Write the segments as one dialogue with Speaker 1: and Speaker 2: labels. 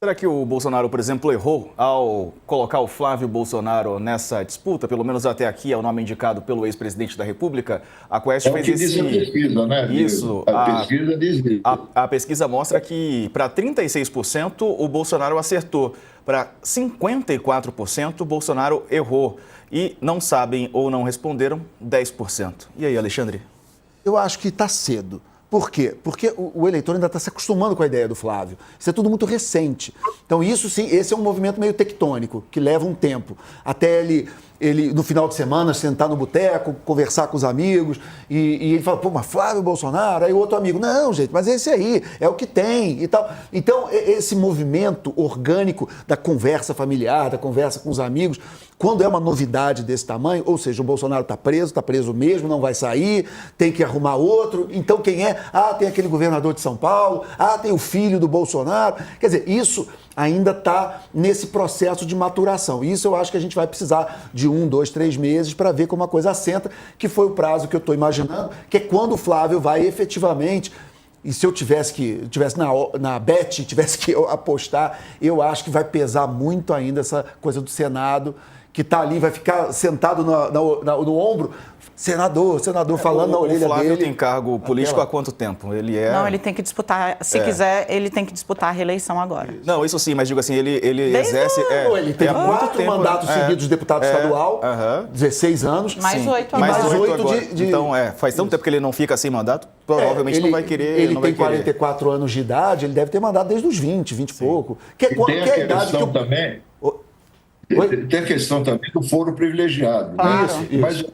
Speaker 1: Será que o Bolsonaro, por exemplo, errou ao colocar o Flávio Bolsonaro nessa disputa? Pelo menos até aqui é o nome indicado pelo ex-presidente da República. A Quest
Speaker 2: É o
Speaker 1: fez
Speaker 2: que diz a pesquisa, né?
Speaker 1: Isso.
Speaker 2: A pesquisa diz isso.
Speaker 1: A pesquisa mostra que para 36% o Bolsonaro acertou, para 54% o Bolsonaro errou. E não sabem ou não responderam 10%. E aí, Alexandre?
Speaker 3: Eu acho que está cedo. Por quê? Porque o eleitor ainda está se acostumando com a ideia do Flávio. Isso é tudo muito recente. Então, isso sim, esse é um movimento meio tectônico, que leva um tempo. Até ele no final de semana, sentar no boteco, conversar com os amigos, e ele fala, pô, mas Flávio Bolsonaro? Aí o outro amigo, não, gente, mas esse aí é o que tem e tal. Então, esse movimento orgânico da conversa familiar, da conversa com os amigos, quando é uma novidade desse tamanho, ou seja, o Bolsonaro está preso mesmo, não vai sair, tem que arrumar outro. Então, quem é? Ah, tem aquele governador de São Paulo, ah, tem o filho do Bolsonaro. Quer dizer, isso ainda está nesse processo de maturação. Isso eu acho que a gente vai precisar de 1, 2, 3 meses para ver como a coisa assenta, que foi o prazo que eu estou imaginando, que é quando o Flávio vai efetivamente. E se eu tivesse na Bet, tivesse que apostar, eu acho que vai pesar muito ainda essa coisa do Senado, que está ali, vai ficar sentado no ombro, senador falando na orelha dele.
Speaker 1: O Flávio tem cargo político há quanto tempo?
Speaker 4: Não, ele tem que disputar, se quiser, ele tem que disputar a reeleição agora.
Speaker 1: Não, isso sim, mas digo assim, ele exerce...
Speaker 3: Ele tem 4 mandatos seguidos de deputado estadual, 16 anos.
Speaker 4: Mais 8
Speaker 1: agora.
Speaker 3: Mais 8 de...
Speaker 1: Então, faz tanto tempo que ele não fica sem mandato, provavelmente não vai querer...
Speaker 3: Ele tem 44 anos de idade, ele deve ter mandato desde os 20 e pouco.
Speaker 2: Tem a questão também... Tem a questão também do foro privilegiado.
Speaker 4: Claro.
Speaker 2: Né? Mas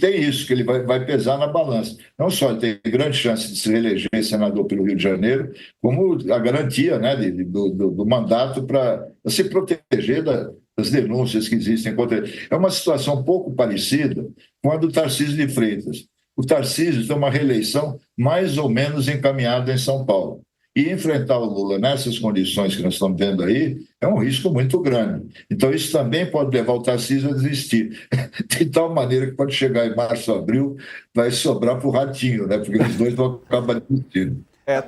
Speaker 2: tem isso, que ele vai pesar na balança. Não só ele tem grande chance de se reeleger senador pelo Rio de Janeiro, como a garantia, né, do mandato para se proteger das denúncias que existem contra ele. É uma situação um pouco parecida com a do Tarcísio de Freitas. O Tarcísio tem uma reeleição mais ou menos encaminhada em São Paulo. E enfrentar o Lula nessas condições que nós estamos vendo aí é um risco muito grande. Então, isso também pode levar o Tarcísio a desistir. De tal maneira que pode chegar em março, abril, vai sobrar para o Ratinho, né? Porque os dois vão acabar desistindo.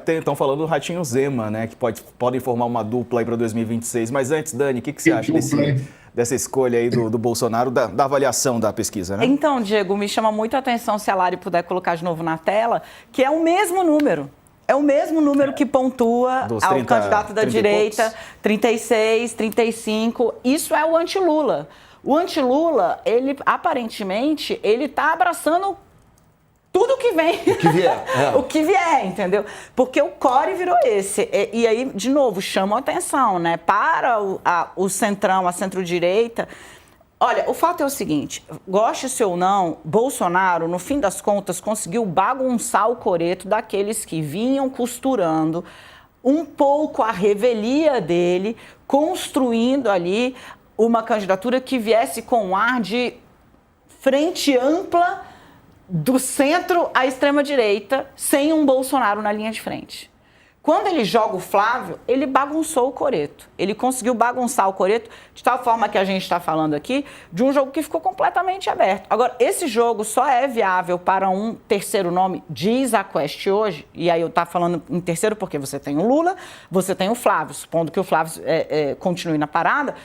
Speaker 1: Estão falando do Ratinho Zema, né? Que podem formar uma dupla aí para 2026. Mas antes, Dani, o que você acha dessa escolha aí do Bolsonaro, da avaliação da pesquisa, né?
Speaker 4: Então, Diego, me chama muito a atenção, se a Lari puder colocar de novo na tela, que é o mesmo número. É o mesmo número que pontua ao candidato da direita, 36, 35. Isso é o anti-Lula. O anti-Lula, ele aparentemente, ele está abraçando tudo que vem.
Speaker 3: O que vier.
Speaker 4: O que vier, entendeu? Porque o core virou esse. E aí, de novo, chama a atenção, né? Para o centrão, a centro-direita. Olha, o fato é o seguinte, goste-se ou não, Bolsonaro, no fim das contas, conseguiu bagunçar o coreto daqueles que vinham costurando um pouco a revelia dele, construindo ali uma candidatura que viesse com um ar de frente ampla do centro à extrema-direita, sem um Bolsonaro na linha de frente. Quando ele joga o Flávio, ele bagunçou o coreto. Ele conseguiu bagunçar o coreto de tal forma que a gente está falando aqui de um jogo que ficou completamente aberto. Agora, esse jogo só é viável para um terceiro nome, diz a Quest hoje, e aí eu estou falando em terceiro porque você tem o Lula, você tem o Flávio, supondo que o Flávio continue na parada,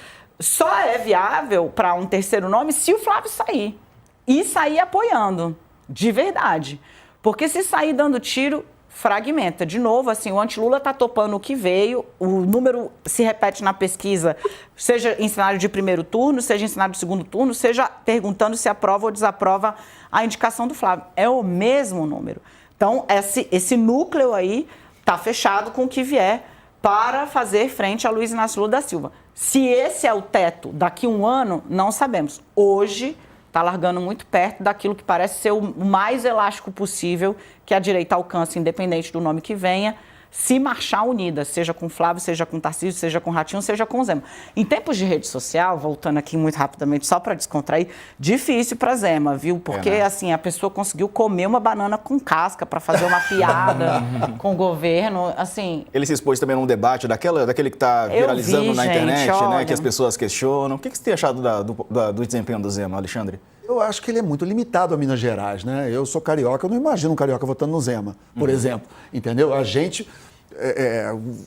Speaker 4: só é viável para um terceiro nome se o Flávio sair. E sair apoiando, de verdade. Porque se sair dando tiro, fragmenta. De novo, assim, o anti-Lula está topando o que veio, o número se repete na pesquisa, seja em cenário de primeiro turno, seja em cenário de segundo turno, seja perguntando se aprova ou desaprova a indicação do Flávio. É o mesmo número. Então, esse núcleo aí está fechado com o que vier para fazer frente a Luiz Inácio Lula da Silva. Se esse é o teto daqui a um ano, não sabemos. Hoje está largando muito perto daquilo que parece ser o mais elástico possível que a direita alcance, independente do nome que venha, se marchar unida, seja com Flávio, seja com Tarcísio, seja com Ratinho, seja com Zema. Em tempos de rede social, voltando aqui muito rapidamente, só para descontrair, difícil para Zema, viu? Porque, assim, a pessoa conseguiu comer uma banana com casca para fazer uma piada com o governo, assim...
Speaker 1: Ele se expôs também num debate daquele que está viralizando na internet,
Speaker 4: olha...
Speaker 1: né? Que as pessoas questionam. O que você tem achado do desempenho do Zema, Alexandre?
Speaker 3: Eu acho que ele é muito limitado a Minas Gerais, né? Eu sou carioca, eu não imagino um carioca votando no Zema, por exemplo, entendeu? A gente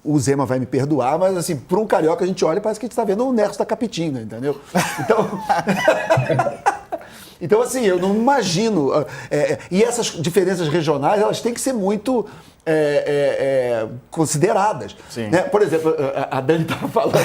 Speaker 3: o Zema vai me perdoar, mas assim, para um carioca a gente olha e parece que a gente está vendo o Nerso da Capitinga, entendeu? Então... Então, assim, eu não imagino... e essas diferenças regionais, elas têm que ser muito consideradas. Né? Por exemplo, a Dani estava falando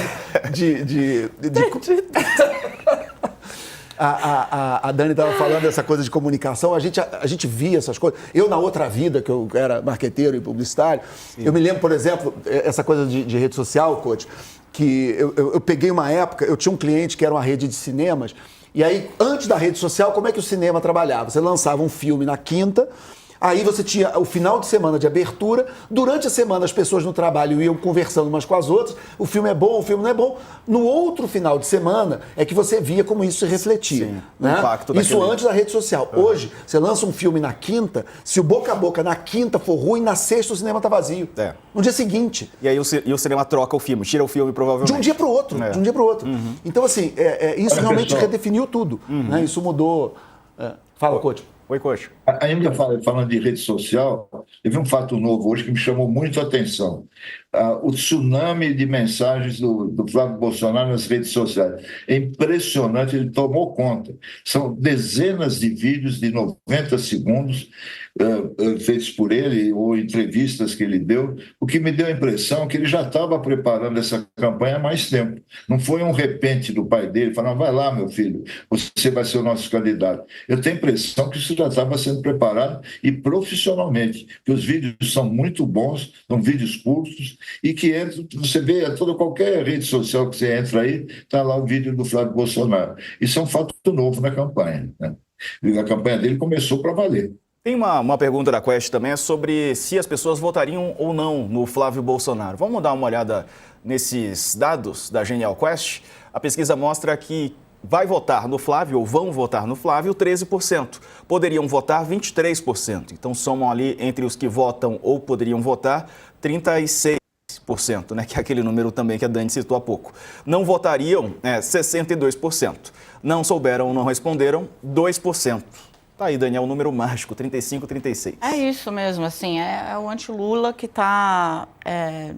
Speaker 3: A Dani estava falando dessa coisa de comunicação, a gente via essas coisas. Eu, na outra vida, que eu era marqueteiro e publicitário, eu me lembro, por exemplo, essa coisa de rede social, coach, que eu peguei uma época, eu tinha um cliente que era uma rede de cinemas, e aí, antes da rede social, como é que o cinema trabalhava? Você lançava um filme na quinta, aí você tinha o final de semana de abertura, durante a semana as pessoas no trabalho iam conversando umas com as outras, o filme é bom, o filme não é bom. No outro final de semana é que você via como isso se refletia.
Speaker 1: Sim,
Speaker 3: né?
Speaker 1: o impacto
Speaker 3: isso
Speaker 1: daquele...
Speaker 3: antes da rede social. Hoje, você lança um filme na quinta, se o boca a boca na quinta for ruim, na sexta o cinema tá vazio. No dia seguinte.
Speaker 1: E aí o cinema troca o filme, tira o filme provavelmente.
Speaker 3: De um dia para o outro, de um dia para o outro. Então, assim, isso realmente redefiniu tudo. Né? Isso mudou... Fala, coach.
Speaker 1: Oi, coach.
Speaker 2: Ainda falando de rede social, teve um fato novo hoje que me chamou muito a atenção. O tsunami de mensagens do Flávio Bolsonaro nas redes sociais. É impressionante, ele tomou conta. São dezenas de vídeos de 90 segundos feitos por ele, ou entrevistas que ele deu, o que me deu a impressão que ele já estava preparando essa campanha há mais tempo. Não foi um repente do pai dele, falando, vai lá, meu filho, você vai ser o nosso candidato. Eu tenho a impressão que isso já estava sendo preparado e profissionalmente, que os vídeos são muito bons, são vídeos curtos, e que você vê qualquer rede social que você entra aí, está lá o vídeo do Flávio Bolsonaro. Isso é um fato novo na campanha. Né? E a campanha dele começou para valer.
Speaker 1: Tem uma pergunta da Quest também, é sobre se as pessoas votariam ou não no Flávio Bolsonaro. Vamos dar uma olhada nesses dados da Genial Quest? A pesquisa mostra que vai votar no Flávio, ou vão votar no Flávio, 13%. Poderiam votar 23%. Então, somam ali entre os que votam ou poderiam votar, 36%, né? Que é aquele número também que a Dani citou há pouco. Não votariam, 62%. Não souberam ou não responderam, 2%. Tá aí, Daniel, o número mágico, 35, 36.
Speaker 4: É isso mesmo, assim, é o anti-Lula que está,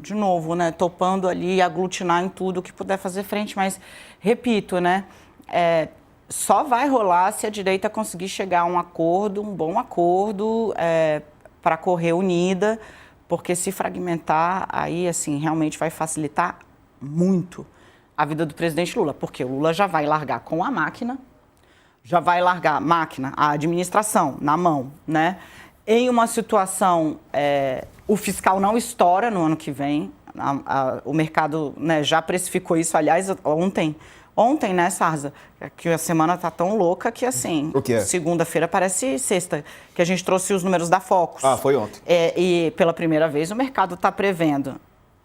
Speaker 4: de novo, né, topando ali, aglutinar em tudo que puder fazer frente, mas, repito, né, só vai rolar se a direita conseguir chegar a um acordo, um bom acordo, para correr unida, porque se fragmentar, aí, assim, realmente vai facilitar muito a vida do presidente Lula, porque o Lula já vai largar com a máquina, já vai largar a máquina, a administração na mão, né? Em uma situação, o fiscal não estoura no ano que vem, o mercado, né, já precificou isso, aliás, ontem, né, Sarza, que a semana tá tão louca que, assim,
Speaker 1: o que é?
Speaker 4: Segunda-feira parece sexta, que a gente trouxe os números da Focus.
Speaker 1: Ah, foi ontem.
Speaker 4: E pela primeira vez o mercado está prevendo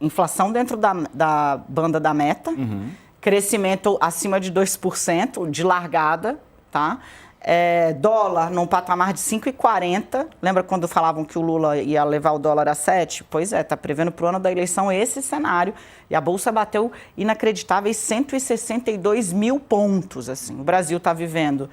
Speaker 4: inflação dentro da banda da meta, crescimento acima de 2% de largada, tá? Dólar num patamar de 5,40. Lembra quando falavam que o Lula ia levar o dólar a 7? Pois está prevendo para o ano da eleição esse cenário. E a Bolsa bateu inacreditáveis 162 mil pontos. Assim. O Brasil está vivendo,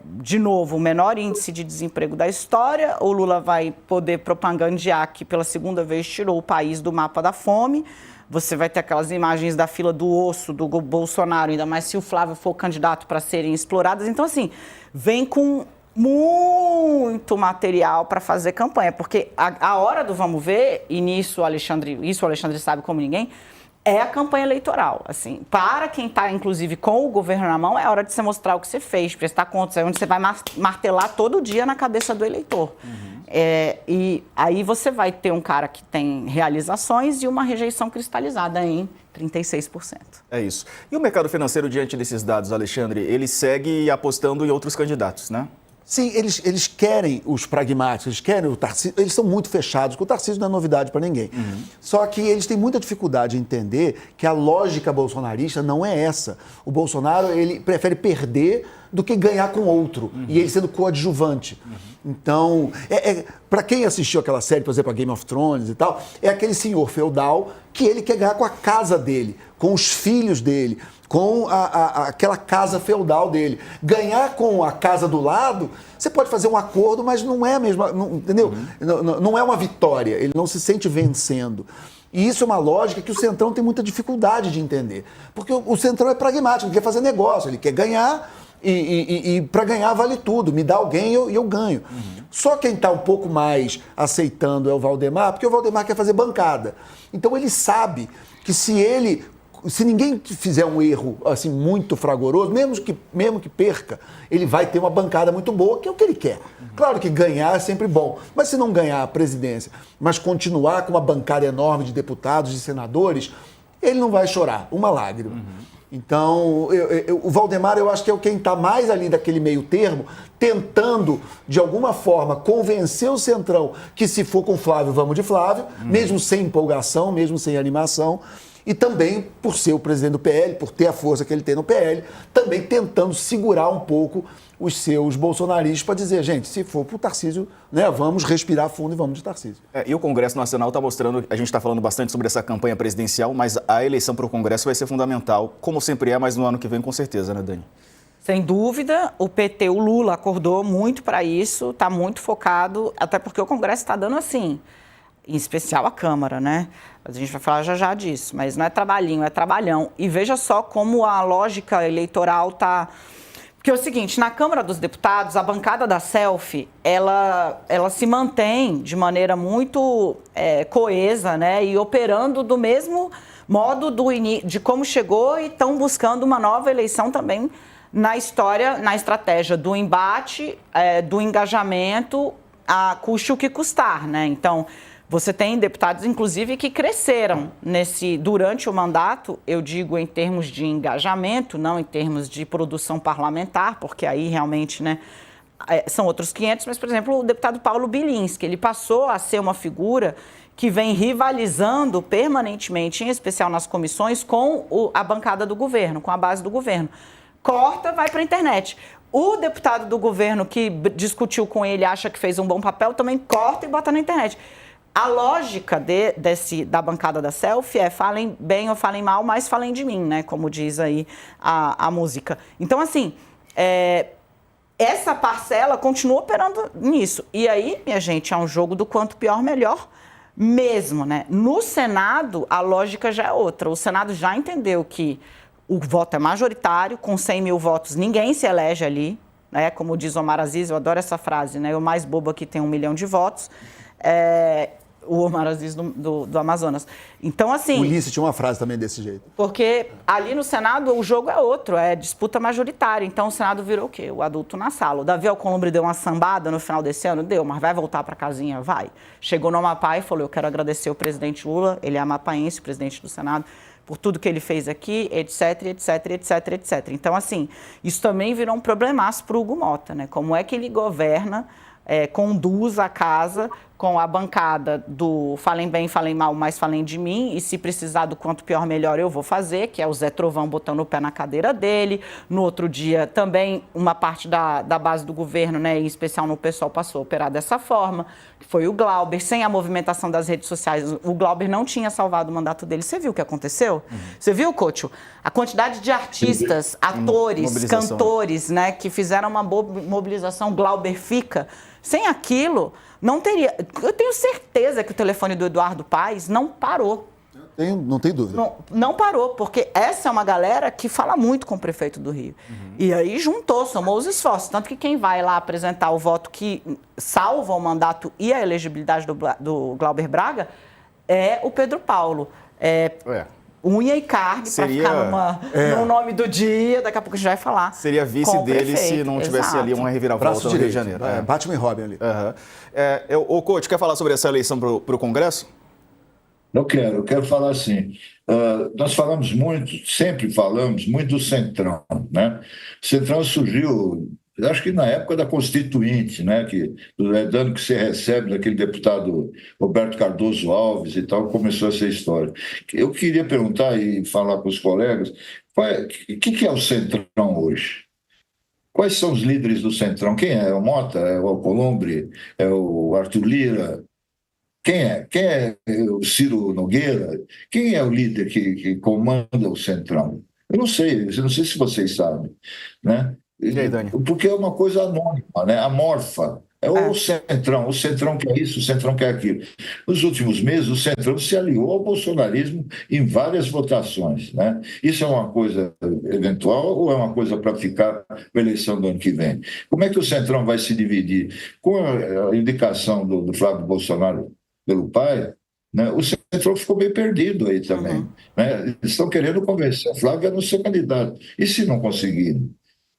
Speaker 4: de novo, o menor índice de desemprego da história. O Lula vai poder propagandear que pela segunda vez tirou o país do mapa da fome. Você vai ter aquelas imagens da fila do osso do Bolsonaro, ainda mais se o Flávio for candidato para serem exploradas. Então, assim, vem com muito material para fazer campanha, porque a hora do vamos ver, e nisso o Alexandre sabe como ninguém, é a campanha eleitoral. Assim, para quem está, inclusive, com o governo na mão, é hora de você mostrar o que você fez, prestar contas, é onde você vai martelar todo dia na cabeça do eleitor. E aí você vai ter um cara que tem realizações e uma rejeição cristalizada em 36%.
Speaker 1: É isso. E o mercado financeiro, diante desses dados, Alexandre, ele segue apostando em outros candidatos, né?
Speaker 3: Sim, eles querem os pragmáticos, eles querem o Tarcísio, eles são muito fechados, porque o Tarcísio não é novidade para ninguém. Só que eles têm muita dificuldade em entender que a lógica bolsonarista não é essa. O Bolsonaro, ele prefere perder do que ganhar com outro, e ele sendo coadjuvante. Então, para quem assistiu aquela série, por exemplo, a Game of Thrones e tal, é aquele senhor feudal que ele quer ganhar com a casa dele, com os filhos dele, com aquela casa feudal dele. Ganhar com a casa do lado, você pode fazer um acordo, mas não é a mesma, entendeu? Não é uma vitória, ele não se sente vencendo. E isso é uma lógica que o Centrão tem muita dificuldade de entender. Porque o Centrão é pragmático, ele quer fazer negócio, ele quer ganhar e para ganhar vale tudo. Me dá alguém e eu ganho. Só quem está um pouco mais aceitando é o Valdemar, porque o Valdemar quer fazer bancada. Então ele sabe que se ninguém fizer um erro assim muito fragoroso, mesmo que perca, ele vai ter uma bancada muito boa, que é o que ele quer. Claro que ganhar é sempre bom, mas se não ganhar a presidência, mas continuar com uma bancada enorme de deputados e senadores, ele não vai chorar uma lágrima. Então, o Valdemar, eu acho que é quem está mais ali daquele meio termo, tentando, de alguma forma, convencer o Centrão que se for com Flávio, vamos de Flávio, mesmo sem empolgação, mesmo sem animação, e também, por ser o presidente do PL, por ter a força que ele tem no PL, também tentando segurar um pouco os seus bolsonaristas para dizer, gente, se for para o Tarcísio, né, vamos respirar fundo e vamos de Tarcísio.
Speaker 1: E o Congresso Nacional está mostrando, a gente está falando bastante sobre essa campanha presidencial, mas a eleição para o Congresso vai ser fundamental, como sempre é, mas no ano que vem com certeza, né, Dani?
Speaker 4: Sem dúvida, o PT, o Lula, acordou muito para isso, está muito focado, até porque o Congresso está dando assim, em especial a Câmara, né? A gente vai falar já disso, mas não é trabalhinho, é trabalhão. E veja só como a lógica eleitoral está... Porque é o seguinte, na Câmara dos Deputados, a bancada da selfie, ela se mantém de maneira muito coesa, né? E operando do mesmo modo de como chegou e estão buscando uma nova eleição também na história, na estratégia do embate, do engajamento, custe o que custar, né? Então, você tem deputados, inclusive, que cresceram durante o mandato, eu digo em termos de engajamento, não em termos de produção parlamentar, porque aí realmente, né, são outros 500, mas, por exemplo, o deputado Paulo Bilinski, ele passou a ser uma figura que vem rivalizando permanentemente, em especial nas comissões, com a bancada do governo, com a base do governo. Corta, vai para a internet. O deputado do governo que discutiu com ele, acha que fez um bom papel, também corta e bota na internet. A lógica da bancada da selfie é falem bem ou falem mal, mas falem de mim, né? Como diz aí a música. Então, assim, essa parcela continua operando nisso. E aí, minha gente, é um jogo do quanto pior, melhor mesmo, né? No Senado, a lógica já é outra. O Senado já entendeu que o voto é majoritário, com 100 mil votos ninguém se elege ali, né? Como diz Omar Aziz, eu adoro essa frase, né? O mais bobo aqui tem 1 milhão de votos. O Omar Aziz do Amazonas. Então, assim...
Speaker 3: O Ulisses tinha uma frase também desse jeito.
Speaker 4: Porque ali no Senado o jogo é outro, é disputa majoritária. Então o Senado virou o quê? O adulto na sala. O Davi Alcolumbre deu uma sambada no final desse ano? Deu, mas vai voltar para casinha? Vai. Chegou no Amapá e falou, eu quero agradecer o presidente Lula, ele é amapaense, presidente do Senado, por tudo que ele fez aqui, etc, etc, etc, etc. Então, assim, isso também virou um problemaço para o Hugo Mota, né? Como é que ele governa, conduz a casa com a bancada do falem bem, falem mal, mas falem de mim, e se precisar do quanto pior, melhor eu vou fazer, que é o Zé Trovão botando o pé na cadeira dele. No outro dia, também, uma parte da base do governo, né, em especial no PSOL, passou a operar dessa forma, que foi o Glauber, sem a movimentação das redes sociais. O Glauber não tinha salvado o mandato dele. Você viu o que aconteceu? Você viu, Couto? A quantidade de artistas, atores, cantores, né, que fizeram uma mobilização Glauber fica. Sem aquilo, não teria... Eu tenho certeza que o telefone do Eduardo Paes não parou.
Speaker 3: Não tem dúvida.
Speaker 4: Não parou, porque essa é uma galera que fala muito com o prefeito do Rio. E aí somou os esforços. Tanto que quem vai lá apresentar o voto que salva o mandato e a elegibilidade do Glauber Braga é o Pedro Paulo. Unha e carne para ficar no nome do dia, daqui a pouco a gente vai falar.
Speaker 1: Seria vice dele se não tivesse ali uma reviravolta no Rio de Janeiro.
Speaker 3: Batman e Robin ali.
Speaker 1: O Couto, quer falar sobre essa eleição para o Congresso?
Speaker 2: Eu quero falar assim, nós sempre falamos muito do Centrão, né? O Centrão surgiu, acho que na época da Constituinte, né? Do dano que você recebe daquele deputado Roberto Cardoso Alves e tal, começou essa história. Eu queria perguntar e falar com os colegas, o que é o Centrão hoje? Quais são os líderes do Centrão? Quem é? É o Mota? É o Alcolumbre? É o Arthur Lira? Quem é? Quem é o Ciro Nogueira? Quem é o líder que comanda o Centrão? Eu não sei se vocês sabem, né?
Speaker 1: E aí, Dani?
Speaker 2: Porque é uma coisa anônima, né? Amorfa. É o Centrão quer isso, o Centrão quer aquilo. Nos últimos meses, o Centrão se aliou ao bolsonarismo em várias votações, né? Isso é uma coisa eventual ou é uma coisa para ficar para a eleição do ano que vem? Como é que o Centrão vai se dividir? Com a indicação do Flávio Bolsonaro pelo pai, né, o Centrão ficou meio perdido aí também. Né? Eles estão querendo convencer o Flávio a não ser candidato. E se não conseguirem?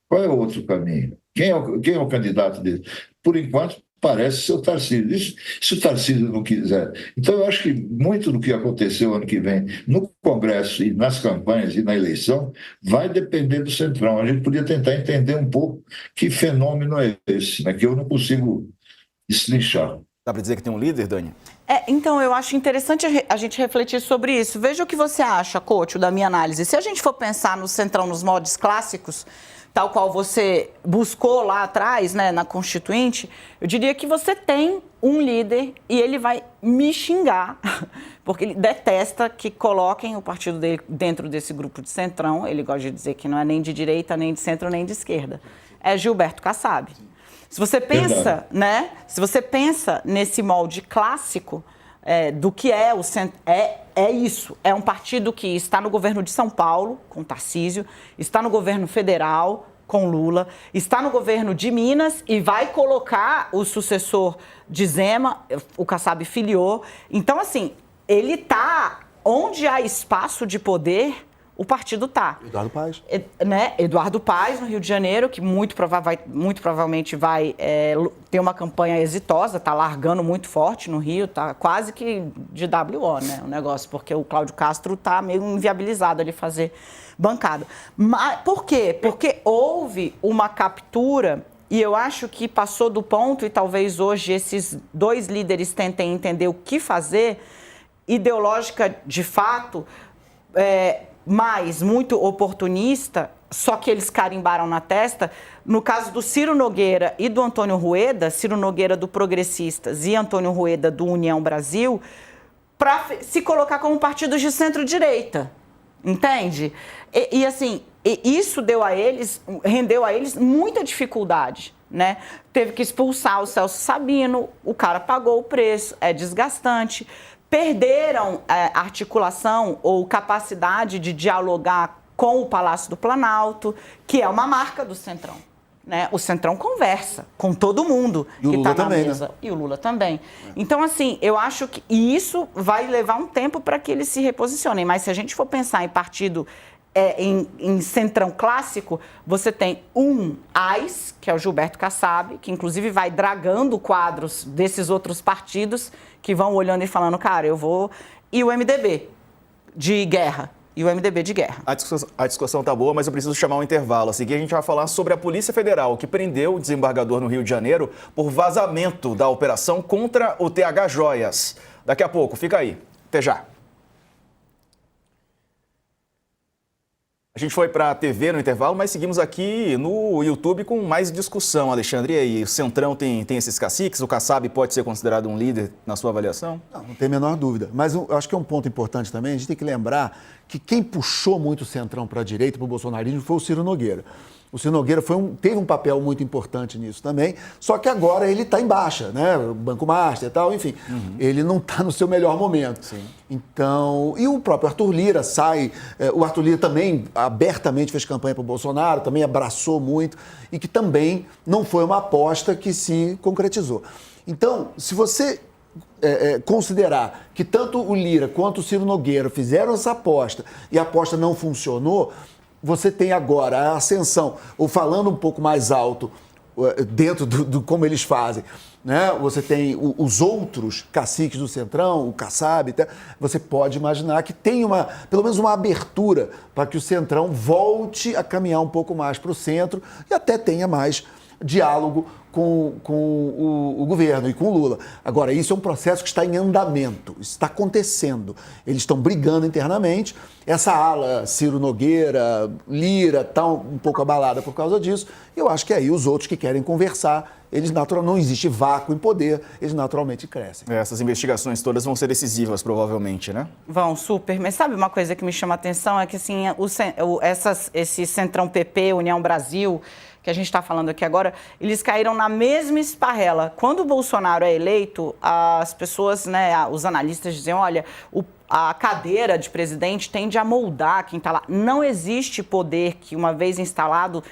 Speaker 2: Qual é o outro caminho? Quem é o candidato dele? Por enquanto, parece ser o Tarcísio. Se o Tarcísio não quiser. Então, eu acho que muito do que aconteceu ano que vem no Congresso e nas campanhas e na eleição vai depender do Centrão. A gente podia tentar entender um pouco que fenômeno é esse, né? Que eu não consigo destrinchar.
Speaker 1: Dá para dizer que tem um líder, Dani?
Speaker 4: Então, eu acho interessante a gente refletir sobre isso. Veja o que você acha, Couto, da minha análise. Se a gente for pensar no Centrão, nos moldes clássicos, tal qual você buscou lá atrás, né, na Constituinte, eu diria que você tem um líder e ele vai me xingar, porque ele detesta que coloquem o partido dele dentro desse grupo de Centrão. Ele gosta de dizer que não é nem de direita, nem de centro, nem de esquerda. É Gilberto Kassab. Se você pensa, né? Se você pensa nesse molde clássico do que é o centro, é isso. É um partido que está no governo de São Paulo, com Tarcísio, está no governo federal, com Lula, está no governo de Minas e vai colocar o sucessor de Zema, o Kassab filiou. Então, assim, ele está onde há espaço de poder. O partido está.
Speaker 3: Eduardo Paes.
Speaker 4: Né? Eduardo Paes, no Rio de Janeiro, que muito provavelmente vai ter uma campanha exitosa, está largando muito forte no Rio, está quase que de WO, né, o negócio, porque o Cláudio Castro está meio inviabilizado ali fazer bancada. Mas, por quê? Porque houve uma captura, e eu acho que passou do ponto, e talvez hoje esses dois líderes tentem entender o que fazer, ideológica de fato, mas muito oportunista, só que eles carimbaram na testa. No caso do Ciro Nogueira e do Antônio Rueda, Ciro Nogueira do Progressistas e Antônio Rueda do União Brasil, para se colocar como partidos de centro-direita, entende? E assim, isso rendeu a eles muita dificuldade, né? Teve que expulsar o Celso Sabino, o cara pagou o preço, é desgastante. Perderam articulação ou capacidade de dialogar com o Palácio do Planalto, que é uma marca do Centrão. Né? O Centrão conversa com todo mundo que está na mesa. Né? E o Lula também. Então, assim, eu acho que isso vai levar um tempo para que eles se reposicionem. Mas se a gente for pensar em partido em Centrão clássico, você tem um AIS, que é o Gilberto Kassab, que inclusive vai dragando quadros desses outros partidos que vão olhando e falando, cara, eu vou... E o MDB de guerra. A
Speaker 1: discussão tá boa, mas eu preciso chamar um intervalo. A seguir, a gente vai falar sobre a Polícia Federal, que prendeu o desembargador no Rio de Janeiro por vazamento da operação contra o TH Joias. Daqui a pouco, fica aí. Até já. A gente foi para a TV no intervalo, mas seguimos aqui no YouTube com mais discussão, Alexandre. E aí, o Centrão tem esses caciques? O Kassab pode ser considerado um líder na sua avaliação?
Speaker 3: Não tem a menor dúvida. Mas eu acho que é um ponto importante também. A gente tem que lembrar que quem puxou muito o Centrão para a direita, para o bolsonarismo, foi o Ciro Nogueira. O Ciro Nogueira teve um papel muito importante nisso também, só que agora ele está em baixa, né? Banco Master e tal, enfim. Ele não está no seu melhor momento.
Speaker 1: Sim.
Speaker 3: Então, e o próprio Arthur Lira o Arthur Lira também abertamente fez campanha para o Bolsonaro, também abraçou muito, e que também não foi uma aposta que se concretizou. Então, se você considerar que tanto o Lira quanto o Ciro Nogueira fizeram essa aposta e a aposta não funcionou, você tem agora a ascensão, ou falando um pouco mais alto, dentro do como eles fazem, né? Você tem os outros caciques do Centrão, o Kassab, você pode imaginar que tem pelo menos uma abertura para que o Centrão volte a caminhar um pouco mais para o centro e até tenha mais diálogo o governo e com o Lula. Agora, isso é um processo que está em andamento, isso está acontecendo. Eles estão brigando internamente. Essa ala, Ciro Nogueira, Lira, está um pouco abalada por causa disso. E eu acho que aí os outros que querem conversar, eles naturalmente, não existe vácuo em poder, eles naturalmente crescem.
Speaker 1: Essas investigações todas vão ser decisivas, provavelmente, né?
Speaker 4: Vão, super. Mas sabe uma coisa que me chama a atenção? É que assim, esse Centrão PP, União Brasil, que a gente está falando aqui agora, eles caíram na mesma esparrela. Quando o Bolsonaro é eleito, as pessoas, né, os analistas dizem, olha, a cadeira de presidente tende a moldar quem está lá. Não existe poder que, uma vez instalado,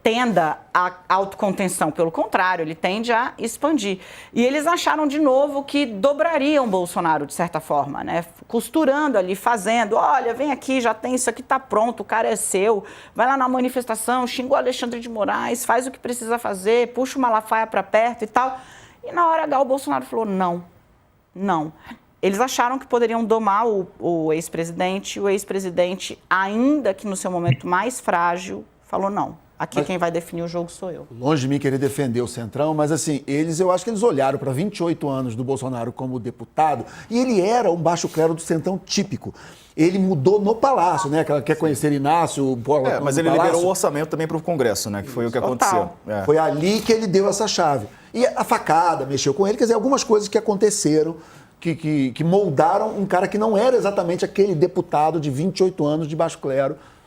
Speaker 4: tenda à autocontenção. Pelo contrário, ele tende a expandir. E eles acharam de novo que dobrariam Bolsonaro, de certa forma, né? Costurando ali, fazendo, olha, vem aqui, já tem isso aqui, tá pronto, o cara é seu, vai lá na manifestação, xinga o Alexandre de Moraes, faz o que precisa fazer, puxa o Malafaia para perto e tal. E na hora H o Bolsonaro falou, não. Eles acharam que poderiam domar o ex-presidente, e o ex-presidente, ainda que no seu momento mais frágil, falou não. Aqui quem vai definir o jogo sou eu.
Speaker 3: Longe de mim querer defender o Centrão, mas assim, eu acho que eles olharam para 28 anos do Bolsonaro como deputado e ele era um baixo clero do Centrão típico. Ele mudou no Palácio, né? Quer conhecer Inácio,
Speaker 1: mas ele liberou o orçamento também para o Congresso, né? Que foi o que aconteceu.
Speaker 3: Foi ali que ele deu essa chave. E a facada mexeu com ele, quer dizer, algumas coisas que aconteceram que moldaram um cara que não era exatamente aquele deputado de 28 anos de baixo clero